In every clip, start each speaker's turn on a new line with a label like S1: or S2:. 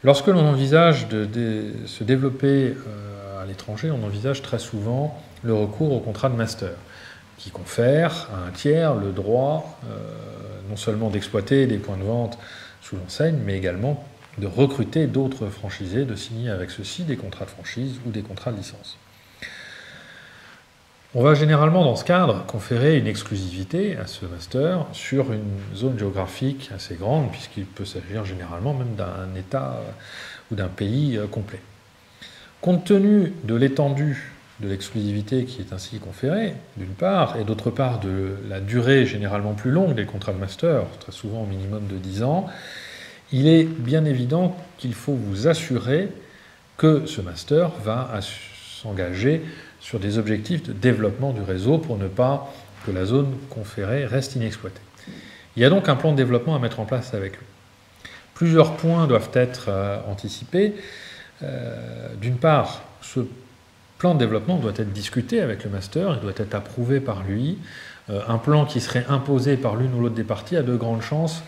S1: Lorsque l'on envisage de se développer à l'étranger, on envisage très souvent le recours au contrat de master, qui confère à un tiers le droit non seulement d'exploiter des points de vente sous l'enseigne, mais également de recruter d'autres franchisés, de signer avec ceux-ci des contrats de franchise ou des contrats de licence. On va généralement, dans ce cadre, conférer une exclusivité à ce master sur une zone géographique assez grande, puisqu'il peut s'agir généralement même d'un État ou d'un pays complet. Compte tenu de l'étendue de l'exclusivité qui est ainsi conférée, d'une part, et d'autre part de la durée généralement plus longue des contrats de master, très souvent au minimum de 10 ans, il est bien évident qu'il faut vous assurer que ce master va s'engager sur des objectifs de développement du réseau pour ne pas que la zone conférée reste inexploitée. Il y a donc un plan de développement à mettre en place avec lui. Plusieurs points doivent être anticipés. D'une part, ce plan de développement doit être discuté avec le master, il doit être approuvé par lui. Un plan qui serait imposé par l'une ou l'autre des parties a de grandes chances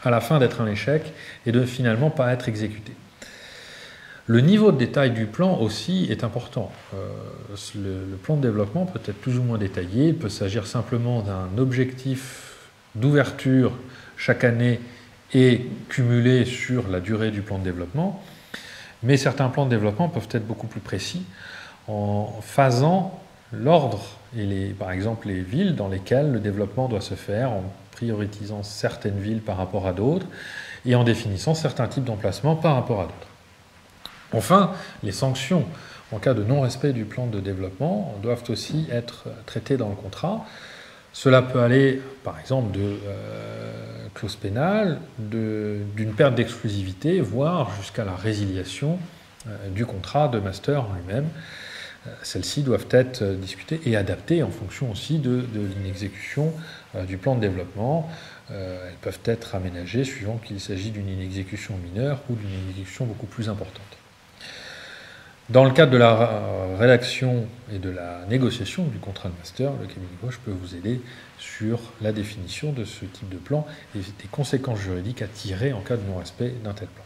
S1: à la fin d'être un échec et de finalement pas être exécuté. Le niveau de détail du plan aussi est important. Le plan de développement peut être plus ou moins détaillé. Il peut s'agir simplement d'un objectif d'ouverture chaque année et cumulé sur la durée du plan de développement. Mais certains plans de développement peuvent être beaucoup plus précis en phasant l'ordre et par exemple les villes dans lesquelles le développement doit se faire, en prioritisant certaines villes par rapport à d'autres et en définissant certains types d'emplacements par rapport à d'autres. Enfin, les sanctions en cas de non-respect du plan de développement doivent aussi être traitées dans le contrat. Cela peut aller, par exemple, de clauses pénales, d'une perte d'exclusivité, voire jusqu'à la résiliation du contrat de master en lui-même. Celles-ci doivent être discutées et adaptées en fonction aussi de l'inexécution du plan de développement. Elles peuvent être aménagées suivant qu'il s'agit d'une inexécution mineure ou d'une inexécution beaucoup plus importante. Dans le cadre de la rédaction et de la négociation du contrat de master, le cabinet Gauche peut vous aider sur la définition de ce type de plan et des conséquences juridiques à tirer en cas de non-respect d'un tel plan.